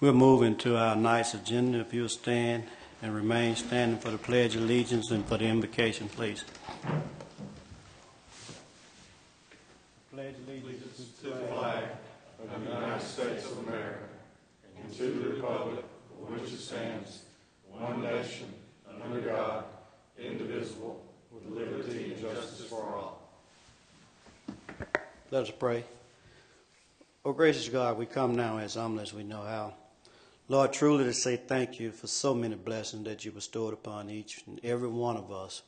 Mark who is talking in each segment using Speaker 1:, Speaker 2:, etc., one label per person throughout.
Speaker 1: We'll move into our night's agenda. If you'll stand and remain standing for the Pledge of Allegiance and for the invocation, please. Pledge
Speaker 2: allegiance to the flag of the United States of America and to the republic for which it stands, one nation, under God, indivisible, with liberty and justice for all.
Speaker 1: Let us pray. Oh, gracious God, we come now as humble as we know how. Lord, truly to say thank you for so many blessings that you bestowed upon each and every one of us,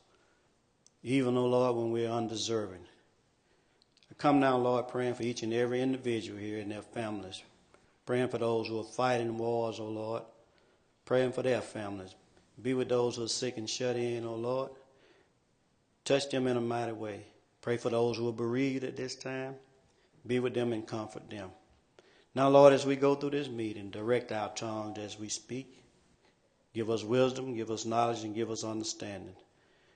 Speaker 1: even, oh Lord, when we are undeserving. I come now, Lord, praying for each and every individual here and their families, praying for those who are fighting wars, oh Lord, praying for their families. Be with those who are sick and shut in, oh Lord. Touch them in a mighty way. Pray for those who are bereaved at this time. Be with them and comfort them. Now, Lord, as we go through this meeting, direct our tongues as we speak. Give us wisdom, give us knowledge, and give us understanding.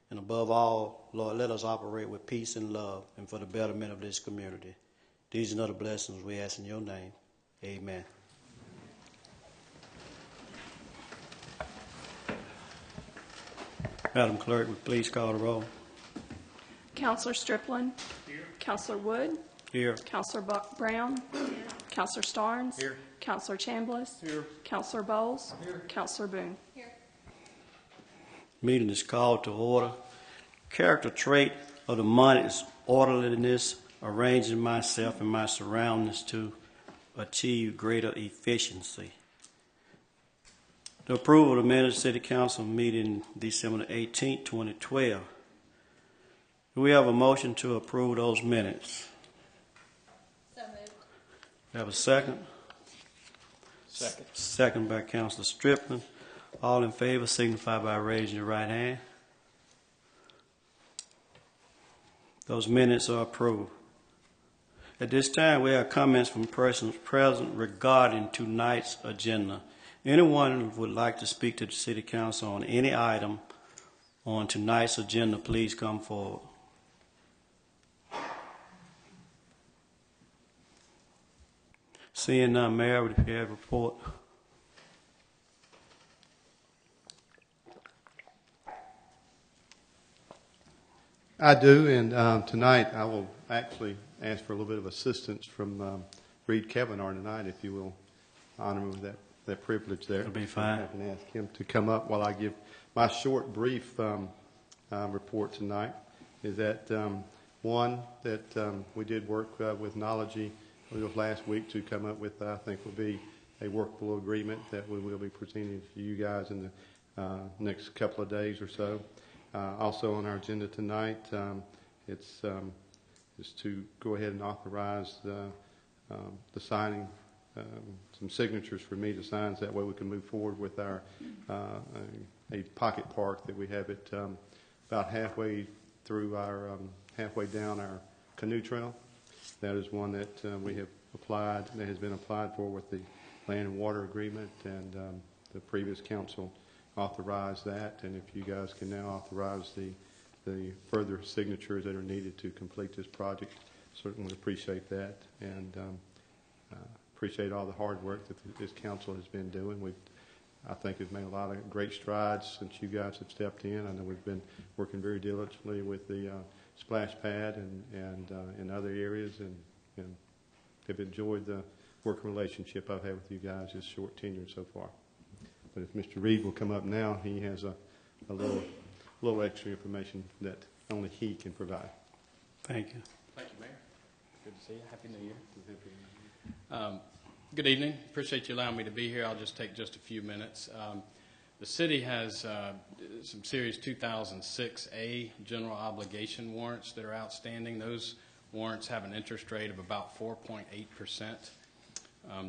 Speaker 1: And above all, Lord, let us operate with peace and love and for the betterment of this community. These and other blessings we ask in your name. Amen. Madam Clerk, would please call the roll.
Speaker 3: Counselor Strickland. Here. Counselor Wood.
Speaker 1: Here.
Speaker 3: Counselor Brown. Here. Counselor Starnes.
Speaker 1: Here.
Speaker 3: Counselor Chambliss.
Speaker 1: Here.
Speaker 3: Counselor Bowles.
Speaker 1: Here.
Speaker 3: Counselor Boone.
Speaker 4: Here.
Speaker 1: Meeting is called to order. Character trait of the month is orderliness, arranging myself and my surroundings to achieve greater efficiency. The approval of the minutes of City Council meeting December 18, 2012. Do we have a motion to approve those minutes?
Speaker 4: So moved.
Speaker 1: We have a second?
Speaker 2: Second.
Speaker 1: Second by Councilor Strickland. All in favor signify by raising your right hand. Those minutes are approved. At this time, we have comments from persons present regarding tonight's agenda. Anyone who would like to speak to the City Council on any item on tonight's agenda, please come forward. Seeing none, Mayor, would you have a report?
Speaker 5: I do, and tonight I will actually ask for a little bit of assistance from Reed Kavanagh tonight, if you will honor me with that privilege there.
Speaker 1: That'll be fine.
Speaker 5: I can ask him to come up while I give my short, brief report tonight. Is that one, that we did work with Knology last week to come up with, I think, will be a workable agreement that we will be presenting to you guys in the next couple of days or so. Also on our agenda tonight, it's to go ahead and authorize the signing, some signatures for me to sign, so that way we can move forward with our a pocket park that we have it about halfway through our halfway down our canoe trail. That is one that we have applied, that has been applied for with the land and water agreement, and the previous council authorized that, and if you guys can now authorize the further signatures that are needed to complete this project, certainly appreciate that, and appreciate all the hard work that this council has been doing. I think we've made a lot of great strides since you guys have stepped in. I know we've been working very diligently with the splash pad and in other areas, and have enjoyed the working relationship I've had with you guys this short tenure so far. But if Mr. Reed will come up now, he has a little extra information that only he can provide.
Speaker 1: Thank you.
Speaker 6: Thank you, Mayor. Good to see you. Happy New Year. Good evening. Appreciate you allowing me to be here. I'll just take just a few minutes. The city has some Series 2006A general obligation warrants that are outstanding. Those warrants have an interest rate of about 4.8%.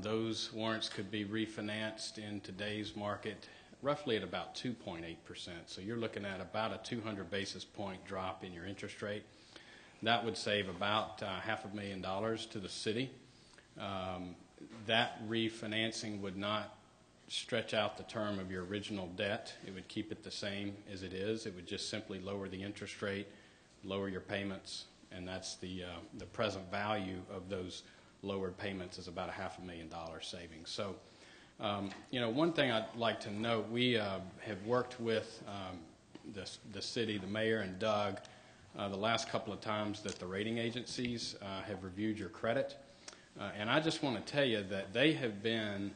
Speaker 6: Those warrants could be refinanced in today's market roughly at about 2.8%. So you're looking at about a 200 basis point drop in your interest rate. That would save about $500,000 to the city. That refinancing would not stretch out the term of your original debt. It would keep it the same as it is. It would just simply lower the interest rate, lower your payments, and that's the present value of those lowered payments is about $500,000 savings. So One thing I'd like to note, we have worked with the city, the mayor, and Doug the last couple of times that the rating agencies have reviewed your credit. And I just want to tell you that they have been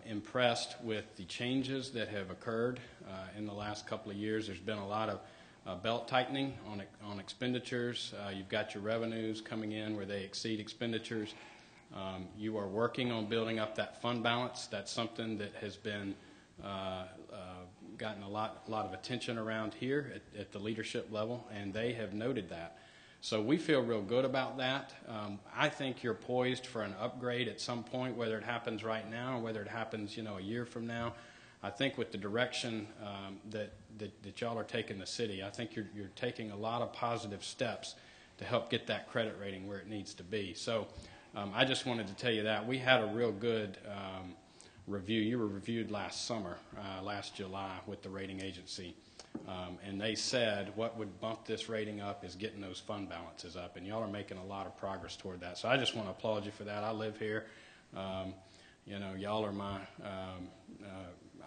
Speaker 6: impressed with the changes that have occurred in the last couple of years. There's been a lot of belt tightening on expenditures. You've got your revenues coming in where they exceed expenditures. You are working on building up that fund balance. That's something that has been gotten a lot of attention around here at the leadership level, and they have noted that. So we feel real good about that. I think you're poised for an upgrade at some point, whether it happens right now or whether it happens, a year from now. I think with the direction that y'all are taking the city, I think you're taking a lot of positive steps to help get that credit rating where it needs to be. So I just wanted to tell you that. We had a real good review. You were reviewed last summer, last July, with the rating agency. And they said what would bump this rating up is getting those fund balances up, and y'all are making a lot of progress toward that. So I just want to applaud you for that. I live here. Y'all are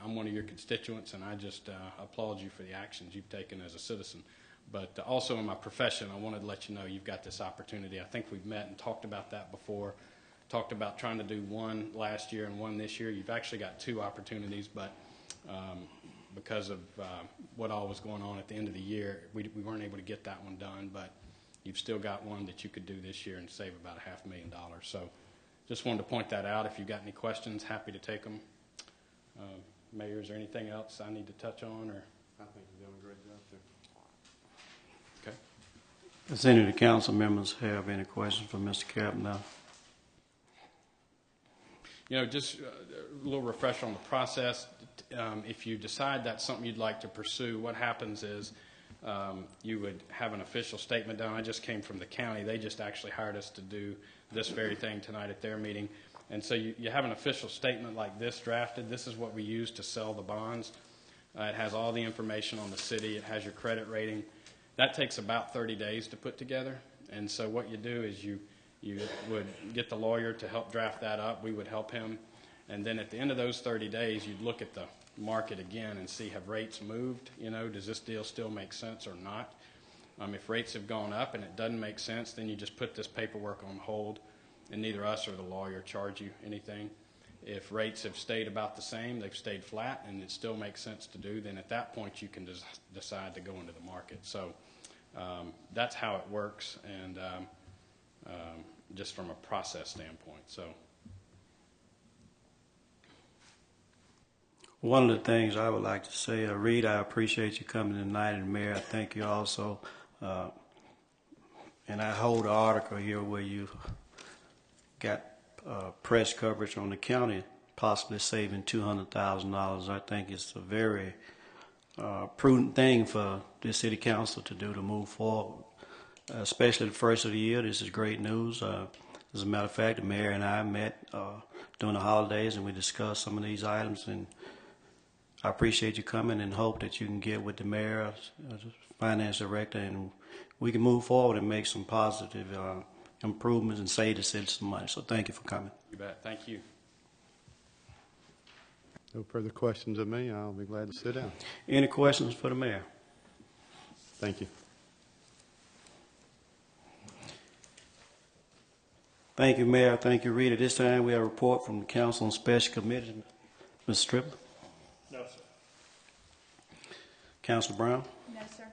Speaker 6: I'm one of your constituents, and I just applaud you for the actions you've taken as a citizen. But also in my profession, I wanted to let you know you've got this opportunity. I think we've met and talked about that before, talked about trying to do one last year and one this year. You've actually got two opportunities, but because of what all was going on at the end of the year, we weren't able to get that one done, but you've still got one that you could do this year and save about $500,000. So just wanted to point that out. If you've got any questions, happy to take them. Mayor, is there anything else I need to touch on? Or
Speaker 5: I think you're doing a great job there.
Speaker 6: Okay.
Speaker 1: Does any of the council members have any questions for Mr. Kavanaugh?
Speaker 6: Just a little refresher on the process. If you decide that's something you'd like to pursue, what happens is you would have an official statement done. I just came from the county. They just actually hired us to do this very thing tonight at their meeting. And so you have an official statement like this drafted. This is what we use to sell the bonds. It has all the information on the city. It has your credit rating. That takes about 30 days to put together. And so what you do is you would get the lawyer to help draft that up. We would help him. And then at the end of those 30 days, you'd look at the market again and see, have rates moved? Does this deal still make sense or not? If rates have gone up and it doesn't make sense, then you just put this paperwork on hold, and neither us or the lawyer charge you anything. If rates have stayed about the same, they've stayed flat, and it still makes sense to do, then at that point you can decide to go into the market. So that's how it works, and just from a process standpoint. So.
Speaker 1: One of the things I would like to say, Reed, I appreciate you coming tonight, and Mayor, I thank you also. And I hold an article here where you got press coverage on the county possibly saving $200,000. I think it's a very prudent thing for the city council to do to move forward, especially the first of the year. This is great news. As a matter of fact, the mayor and I met during the holidays, and we discussed some of these items, and I appreciate you coming and hope that you can get with the mayor, finance director, and we can move forward and make some positive improvements and save the city some money. So thank you for coming.
Speaker 6: You bet. Thank you.
Speaker 5: No further questions of me. I'll be glad to sit down.
Speaker 1: Any questions for the mayor?
Speaker 5: Thank you.
Speaker 1: Thank you, Mayor. Thank you, Reed. At this time, we have a report from the Council on Special Committees. Mr. Striplin?
Speaker 2: No, sir.
Speaker 1: Councilor Brown?
Speaker 4: No, sir.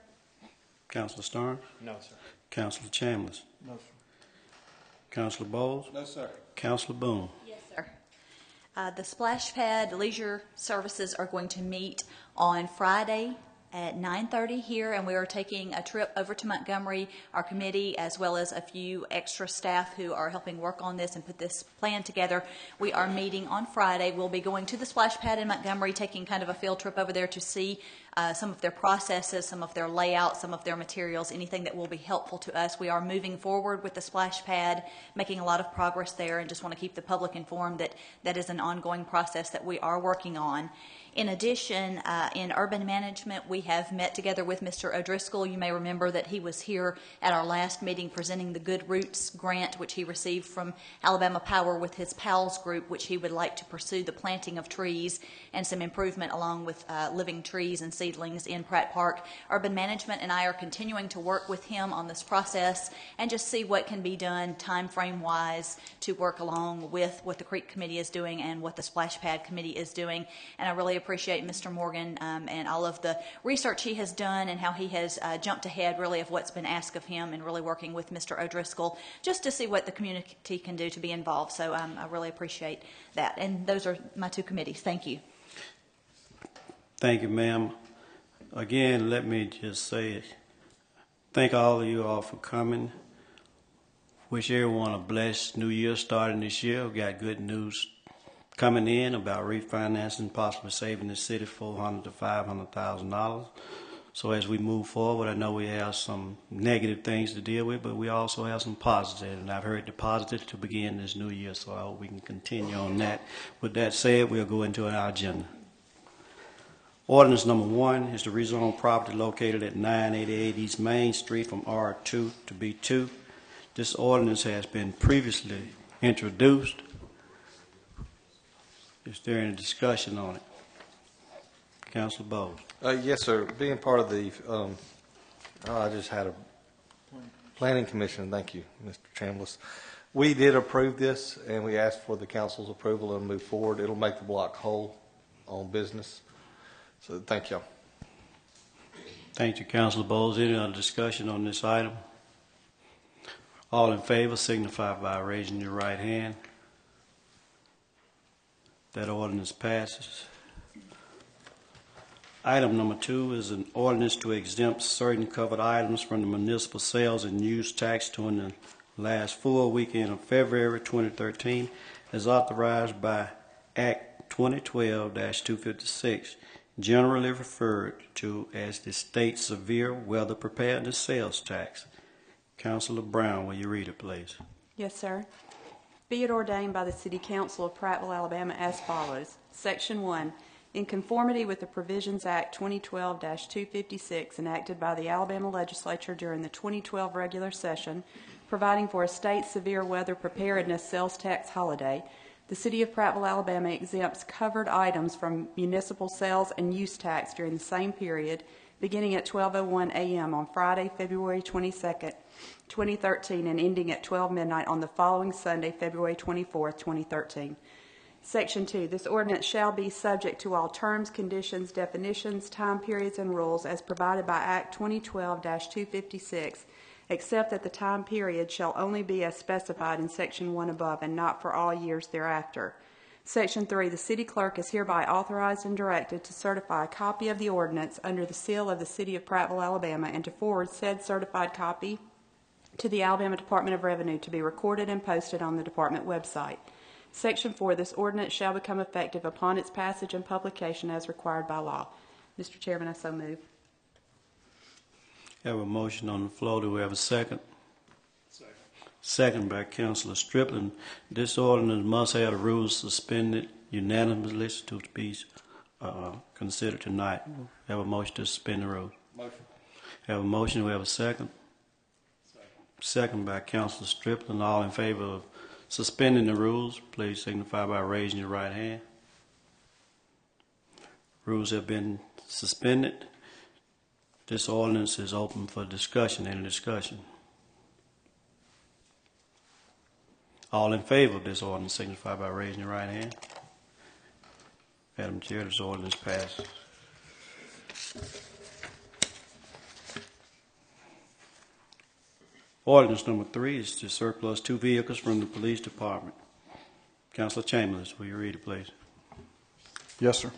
Speaker 1: Councilor Starnes?
Speaker 2: No, sir.
Speaker 1: Councilor Chambliss?
Speaker 2: No, sir.
Speaker 1: Councilor Bowles?
Speaker 2: No, sir.
Speaker 1: Councilor Boone?
Speaker 4: Yes, sir. The Splash Pad Leisure Services are going to meet on Friday at 9:30 here, and we are taking a trip over to Montgomery, our committee, as well as a few extra staff who are helping work on this and put this plan together. We are meeting on Friday. We'll be going to the Splash Pad in Montgomery, taking kind of a field trip over there to see some of their processes, some of their layouts, some of their materials, anything that will be helpful to us. We are moving forward with the splash pad, making a lot of progress there, and just want to keep the public informed that that is an ongoing process that we are working on. In addition, in urban management, we have met together with Mr. O'Driscoll. You may remember that he was here at our last meeting presenting the Good Roots grant, which he received from Alabama Power with his PALS group, which he would like to pursue the planting of trees and some improvement along with living trees and seedlings in Pratt Park. Urban management and I are continuing to work with him on this process and just see what can be done time frame wise to work along with what the Creek Committee is doing and what the Splash Pad Committee is doing. And I really appreciate Mr. Morgan and all of the research he has done and how he has jumped ahead really of what's been asked of him, and really working with Mr. O'Driscoll just to see what the community can do to be involved. So I really appreciate that. And those are my two committees. Thank you.
Speaker 1: Thank you, ma'am. Again, let me just say thank all of you all for coming. Wish everyone a blessed new year starting this year. We got good news coming in about refinancing, possibly saving the city $400,000 to $500,000. So as we move forward, I know we have some negative things to deal with, but we also have some positive, and I've heard the positive to begin this new year, so I hope we can continue on that. With that said, we'll go into our agenda. Ordinance number 1 is to rezone property located at 988 East Main Street from R2 to B2. This ordinance has been previously introduced. Is there any discussion on it? Councilor Bowles.
Speaker 7: Yes, sir. Being part of the, I just had a planning commission. Thank you, Mr. Chambliss. We did approve this, and we asked for the council's approval and move forward. It'll make the block whole on business. So thank y'all.
Speaker 1: Thank you, Councilor Bowles. Any other discussion on this item? All in favor signify by raising your right hand. That ordinance passes. Item number 2 is an ordinance to exempt certain covered items from the municipal sales and use tax during the last full weekend of February 2013 as authorized by Act 2012-256, generally referred to as the State Severe Weather Preparedness Sales Tax. Councilor Brown, will you read it, please?
Speaker 8: Yes, sir. Be it ordained by the City Council of Prattville, Alabama as follows. Section 1. In conformity with the Provisions Act 2012-256 enacted by the Alabama Legislature during the 2012 regular session, providing for a state severe weather preparedness sales tax holiday, the City of Prattville, Alabama exempts covered items from municipal sales and use tax during the same period, beginning at 12:01 a.m. on Friday, February 22nd, 2013, and ending at 12 midnight on the following Sunday, February 24th, 2013. Section 2. This ordinance shall be subject to all terms, conditions, definitions, time periods, and rules as provided by Act 2012-256, except that the time period shall only be as specified in Section 1 above and not for all years thereafter. Section 3. The City Clerk is hereby authorized and directed to certify a copy of the ordinance under the seal of the City of Prattville, Alabama, and to forward said certified copy to the Alabama Department of Revenue to be recorded and posted on the Department website. Section 4. This ordinance shall become effective upon its passage and publication as required by law. Mr. Chairman, I so move.
Speaker 1: Have a motion on the floor. Do we have a second? Second. Second by Councilor Strickland. This ordinance must have the rules suspended unanimously to be considered tonight. Have a motion to suspend the rules. Motion. Have a motion. Do we have a second? Second. Second by Councilor Strickland. All in favor of suspending the rules, please signify by raising your right hand. Rules have been suspended. This ordinance is open for discussion. Any discussion? All in favor of this ordinance signify by raising your right hand. Madam Chair, this ordinance passes. Ordinance number 3 is to surplus 2 vehicles from the police department. Councilor Chambliss, will you read it, please?
Speaker 2: Yes, sir.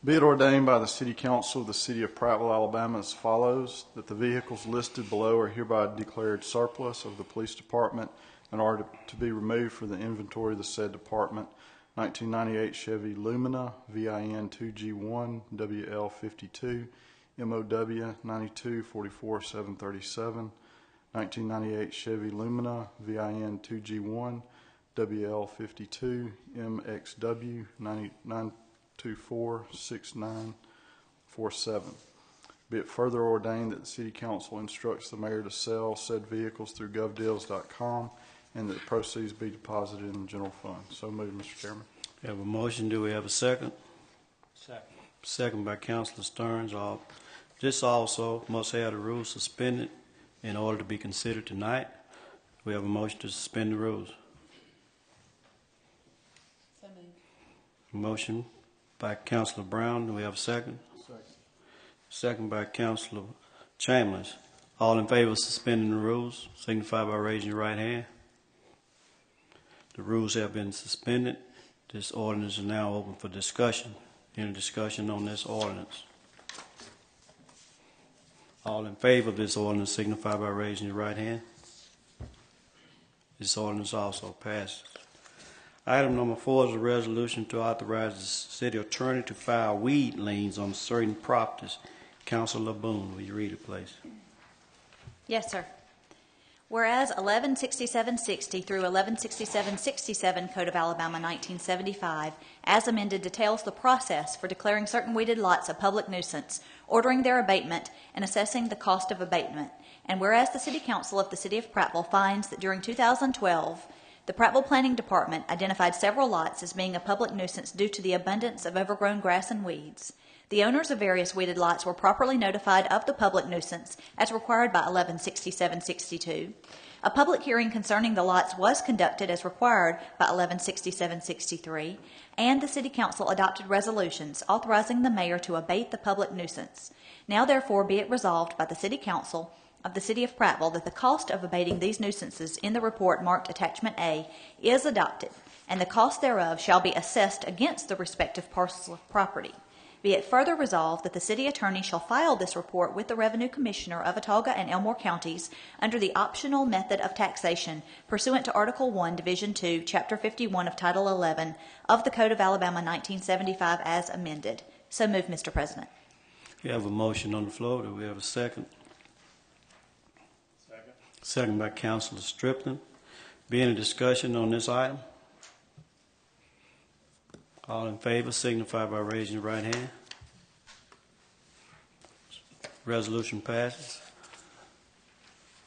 Speaker 2: Be it ordained by the City Council of the City of Prattville, Alabama as follows, that the vehicles listed below are hereby declared surplus of the police department and are to be removed from the inventory of the said department. 1998 Chevy Lumina VIN 2G1 WL52 MOW 9244737. 1998 Chevy Lumina VIN 2G1 WL52 MXW 9246947. Be it further ordained that the City Council instructs the mayor to sell said vehicles through govdeals.com and that the proceeds be deposited in the general fund. So moved, Mr. Chairman.
Speaker 1: We have a motion. Do we have a second?
Speaker 6: Second.
Speaker 1: Second by Councilor Stearns. This also must have the rules suspended in order to be considered tonight. We have a motion to suspend the rules.
Speaker 8: So moved.
Speaker 1: Motion by Councilor Brown. Do we have a second?
Speaker 2: Second.
Speaker 1: Second by Councilor Chambers. All in favor of suspending the rules, signify by raising your right hand. The rules have been suspended. This ordinance is now open for discussion. Any discussion on this ordinance? All in favor of this ordinance signify by raising your right hand. This ordinance also passes. Item number 4 is a resolution to authorize the city attorney to file weed liens on certain properties. Councilor Boone, will you read it, please?
Speaker 4: Yes, sir. Whereas 116760 through 116767 Code of Alabama 1975, as amended, details the process for declaring certain weeded lots a public nuisance, ordering their abatement, and assessing the cost of abatement. And whereas the City Council of the City of Prattville finds that during 2012, the Prattville Planning Department identified several lots as being a public nuisance due to the abundance of overgrown grass and weeds. The owners of various weeded lots were properly notified of the public nuisance as required by 116762. A public hearing concerning the lots was conducted as required by 116763, and the City Council adopted resolutions authorizing the mayor to abate the public nuisance. Now therefore be it resolved by the City Council of the City of Prattville that the cost of abating these nuisances in the report marked Attachment A is adopted, and the cost thereof shall be assessed against the respective parcels of property. Be it further resolved that the city attorney shall file this report with the Revenue Commissioner of Watauga and Elmore counties under the optional method of taxation pursuant to Article 1, Division 2, Chapter 51 of Title 11 of the Code of Alabama 1975 as amended. So move, Mr. President.
Speaker 1: We have a motion on the floor. Do we have a second?
Speaker 6: Second.
Speaker 1: Second by Councilor Strickland. Be any discussion on this item? All in favor signify by raising your right hand. Resolution passes.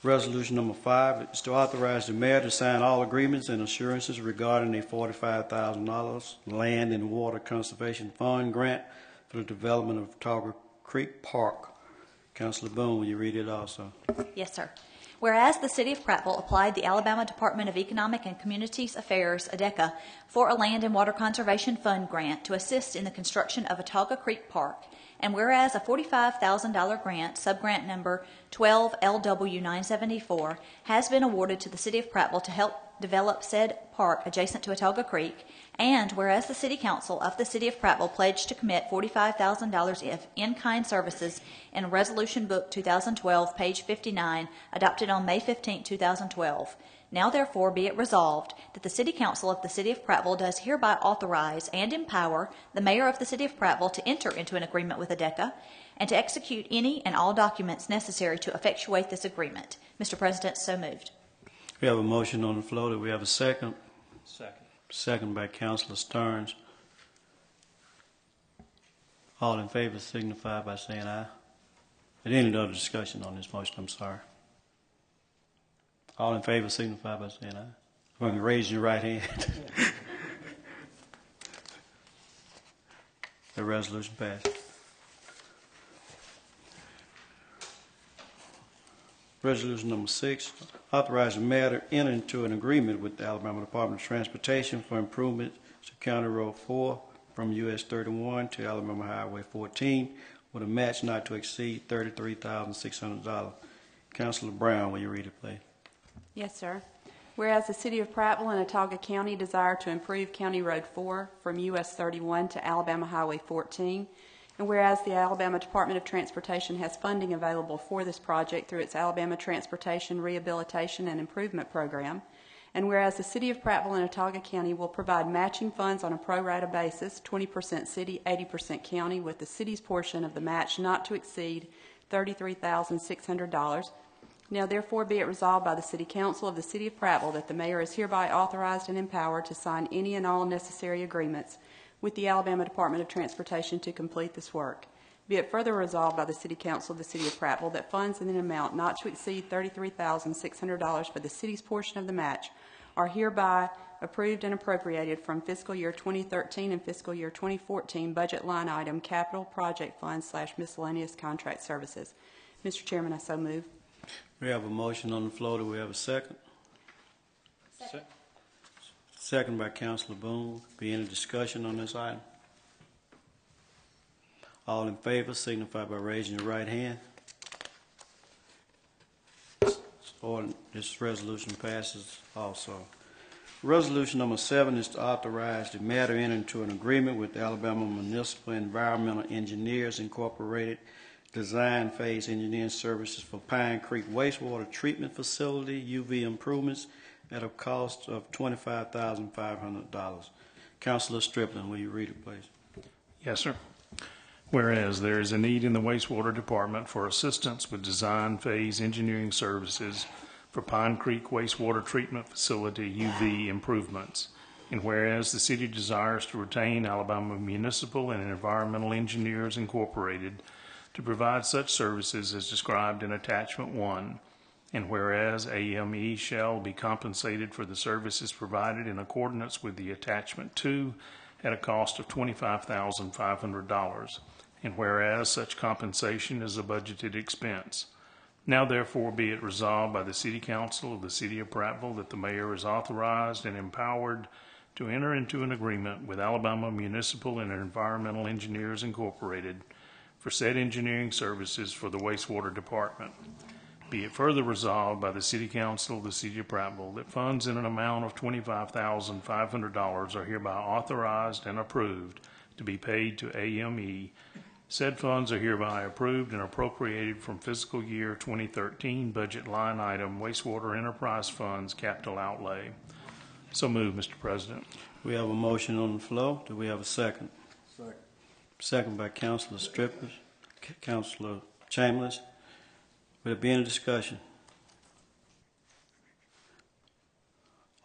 Speaker 1: Resolution number 5 is to authorize the mayor to sign all agreements and assurances regarding a $45,000 Land and Water Conservation Fund grant for the development of Watauga Creek Park. Councilor Boone, will you read it also?
Speaker 4: Yes, sir. Whereas the City of Prattville applied the Alabama Department of Economic and Communities Affairs, ADECA, for a Land and Water Conservation Fund grant to assist in the construction of Watauga Creek Park, and whereas a $45,000 grant, subgrant number 12LW974, has been awarded to the City of Prattville to help develop said park adjacent to Watauga Creek, and whereas the City Council of the City of Prattville pledged to commit $45,000 of in-kind services in Resolution Book 2012, page 59, adopted on May 15, 2012. Now therefore be it resolved that the City Council of the City of Prattville does hereby authorize and empower the Mayor of the City of Prattville to enter into an agreement with ADECA and to execute any and all documents necessary to effectuate this agreement. Mr. President, so moved.
Speaker 1: We have a motion on the floor. Do we have a second?
Speaker 6: Second.
Speaker 1: Second by Councilor Stearns. All in favor signify by saying aye. Any other discussion on this motion? I'm sorry. All in favor signify by saying aye. When you raise your right hand. The resolution passes. Resolution number 6, authorize the mayor to enter into an agreement with the Alabama Department of Transportation for improvements to County Road 4 from US 31 to Alabama Highway 14 with a match not to exceed $33,600. Councilor Brown, will you read it, please?
Speaker 8: Yes, sir. Whereas the City of Prattville and Watauga County desire to improve County Road 4 from US 31 to Alabama Highway 14, and whereas the Alabama Department of Transportation has funding available for this project through its Alabama Transportation Rehabilitation and Improvement Program, And whereas the City of Prattville and Otaga County will provide matching funds on a pro rata basis, 20% city, 80% county, with the city's portion of the match not to exceed $33,600. Now therefore be it resolved by the City Council of the City of Prattville that the mayor is hereby authorized and empowered to sign any and all necessary agreements with the Alabama Department of Transportation to complete this work. Be it further resolved by the City Council of the City of Prattville that funds in an amount not to exceed $33,600 for the city's portion of the match are hereby approved and appropriated from fiscal year 2013 and fiscal year 2014 budget line item capital project fund / miscellaneous contract services. Mr. Chairman, I so move.
Speaker 1: We have a motion on the floor. Do we have a second? Second by Councilor Boone. Be any discussion on this item? All in favor signify by raising your right hand. This resolution passes also. Resolution number 7 is to authorize the mayor to enter into an agreement with Alabama Municipal Environmental Engineers Incorporated Design Phase Engineering Services for Pine Creek Wastewater Treatment Facility UV improvements at a cost of $25,500. Councilor Strickland, will you read it, please?
Speaker 2: Yes, sir. Whereas there is a need in the wastewater department for assistance with design phase engineering services for Pine Creek Wastewater Treatment Facility UV improvements, and whereas the city desires to retain Alabama Municipal and Environmental Engineers Incorporated to provide such services as described in Attachment 1, and whereas AME shall be compensated for the services provided in accordance with the Attachment 2 at a cost of $25,500, and whereas such compensation is a budgeted expense. Now therefore be it resolved by the City Council of the City of Prattville that the mayor is authorized and empowered to enter into an agreement with Alabama Municipal and Environmental Engineers Incorporated for said engineering services for the wastewater department. Be it further resolved by the City Council of the City of Prattville that funds in an amount of $25,500 are hereby authorized and approved to be paid to AME. Said funds are hereby approved and appropriated from fiscal year 2013 budget line item wastewater enterprise funds capital outlay. So move, Mr. President.
Speaker 1: We have a motion on the floor. Do we have a second?
Speaker 9: Second.
Speaker 1: Second by Councilor Strippers, Councilor Chambers. Will there be any discussion?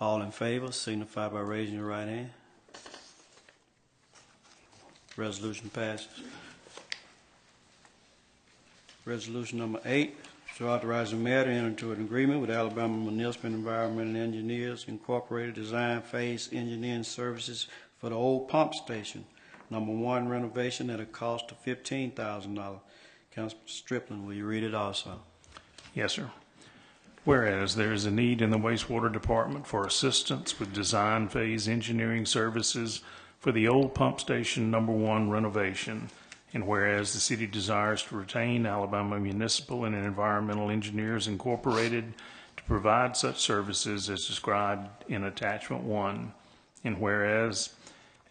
Speaker 1: All in favor signify by raising your right hand. Resolution passes. Resolution number 8 to authorize the mayor to enter into an agreement with Alabama Municipal Environmental Engineers Incorporated Design Phase Engineering Services for the old pump station, number 1 renovation at a cost of $15,000. Councilman Strickland, will you read it also?
Speaker 2: Yes, sir. Whereas there is a need in the wastewater department for assistance with design phase engineering services for the old pump station number 1 renovation, and whereas the city desires to retain Alabama Municipal and Environmental Engineers Incorporated to provide such services as described in Attachment 1, and whereas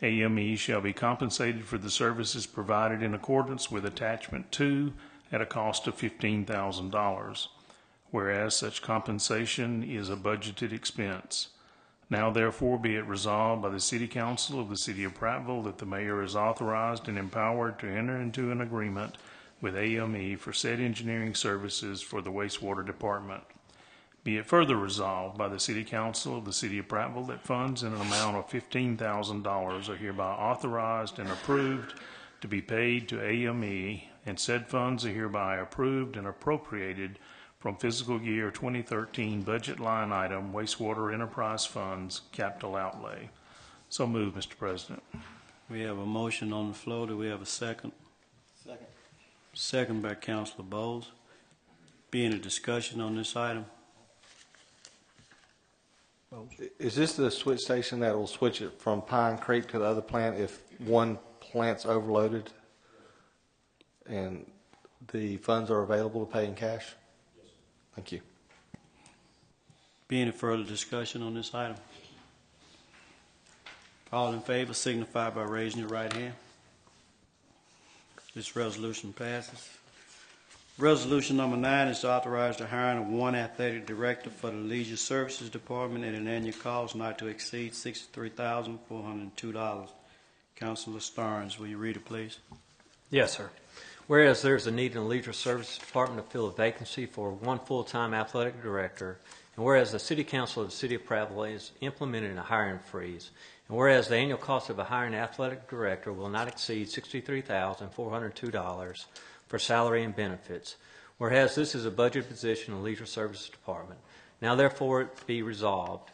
Speaker 2: AME shall be compensated for the services provided in accordance with Attachment 2 at a cost of $15,000, whereas such compensation is a budgeted expense. Now therefore be it resolved by the City Council of the City of Prattville that the mayor is authorized and empowered to enter into an agreement with AME for said engineering services for the wastewater department. Be it further resolved by the City Council of the City of Prattville that funds in an amount of $15,000 are hereby authorized and approved to be paid to AME, and said funds are hereby approved and appropriated from fiscal year 2013 budget line item wastewater enterprise funds capital outlay. So move, Mr. President.
Speaker 1: We have a motion on the floor. Do we have a second?
Speaker 9: Second.
Speaker 1: Second by Councilor Bowles. Be any discussion on this item?
Speaker 7: Is this the switch station that will switch it from Pine Creek to the other plant if one plant's overloaded and the funds are available to pay in cash? Thank you.
Speaker 1: Be any further discussion on this item? All in favor signify by raising your right hand. This resolution passes. Resolution number 9 is to authorize the hiring of one athletic director for the Leisure Services Department at an annual cost not to exceed $63,402. Councilor Starnes, will you read it, please?
Speaker 9: Yes, sir. Whereas there is a need in the Leisure Services Department to fill a vacancy for one full-time athletic director, and whereas the City Council of the City of Prattville has implemented a hiring freeze, and whereas the annual cost of a hiring athletic director will not exceed $63,402 for salary and benefits, whereas this is a budget position in the Leisure Services Department. Now therefore it be resolved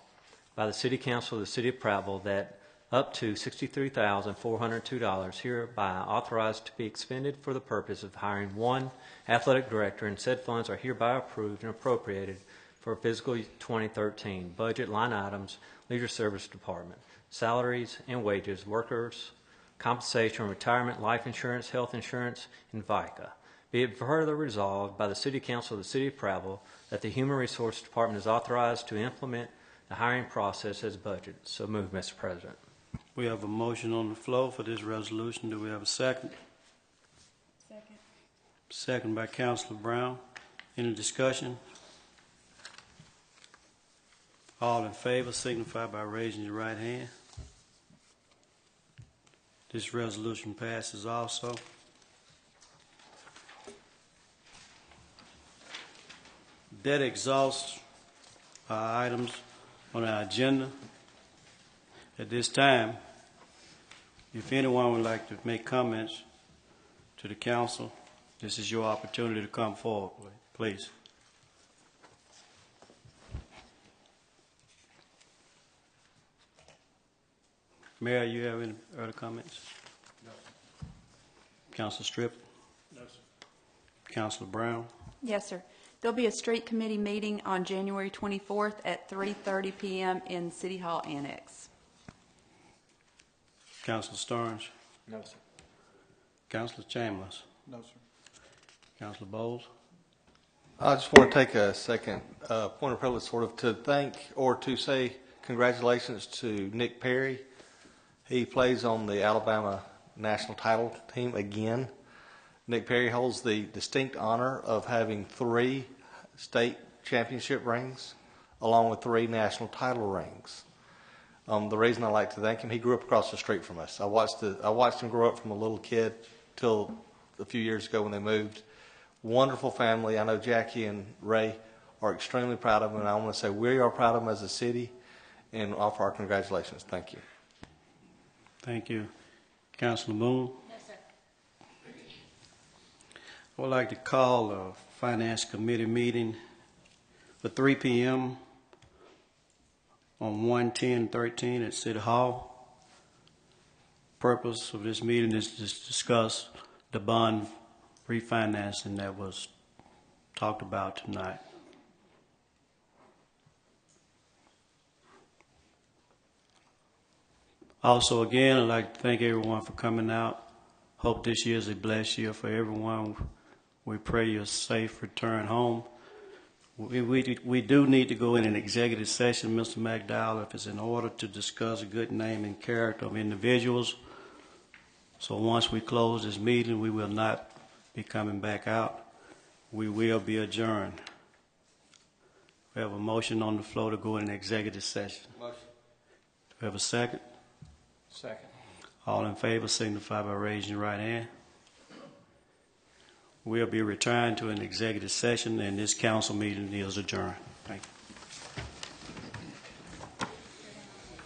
Speaker 9: by the City Council of the City of Prattville that up to $63,402 hereby authorized to be expended for the purpose of hiring one athletic director, and said funds are hereby approved and appropriated for fiscal 2013 budget line items, Leisure Service Department, salaries and wages, workers' compensation, retirement, life insurance, health insurance, and VICA. Be it further resolved by the City Council of the City of Prattville that the Human Resource Department is authorized to implement the hiring process as budgeted. So move, Mr. President.
Speaker 1: We have a motion on the floor for this resolution. Do we have a second?
Speaker 8: Second.
Speaker 1: Second by Councilor Brown. Any discussion? All in favor signify by raising your right hand. This resolution passes also. That exhausts our items on our agenda. At this time, if anyone would like to make comments to the council, this is your opportunity to come forward, please. Mayor, you have any other comments? No. Councilor Stripp?
Speaker 2: No, sir.
Speaker 1: Councilor Brown?
Speaker 8: Yes, sir. There'll be a street committee meeting on January 24th at 3:30 p.m. in City Hall Annex.
Speaker 1: Councilor Starnes?
Speaker 2: No, sir.
Speaker 1: Councilor Chambers?
Speaker 2: No, sir.
Speaker 1: Councilor Bowles?
Speaker 7: I just want to take a second point of privilege sort of to thank or to say congratulations to Nick Perry. He plays on the Alabama national title team again. Nick Perry holds the distinct honor of having 3 state championship rings along with 3 national title rings. The reason I like to thank him, he grew up across the street from us. I watched him grow up from a little kid till a few years ago when they moved. Wonderful family. I know Jackie and Ray are extremely proud of him, and I want to say we are proud of him as a city and offer our congratulations. Thank you.
Speaker 1: Thank you. Councilor Moon?
Speaker 4: No, sir.
Speaker 1: I would like to call a Finance Committee meeting for 3 p.m. on 1/10/13 at City Hall. Purpose of this meeting is to discuss the bond refinancing that was talked about tonight. Also, again, I'd like to thank everyone for coming out. Hope this year is a blessed year for everyone. We pray you're safe return home. We do need to go in an executive session, Mr. McDowell, if it's in order to discuss a good name and character of individuals. So once we close this meeting, we will not be coming back out. We will be adjourned. We have a motion on the floor to go in an executive session.
Speaker 7: Motion.
Speaker 1: Do we have a second?
Speaker 2: Second.
Speaker 1: All in favor signify by raising your right hand. We'll be returning to an executive session, and this council meeting is adjourned. Thank you.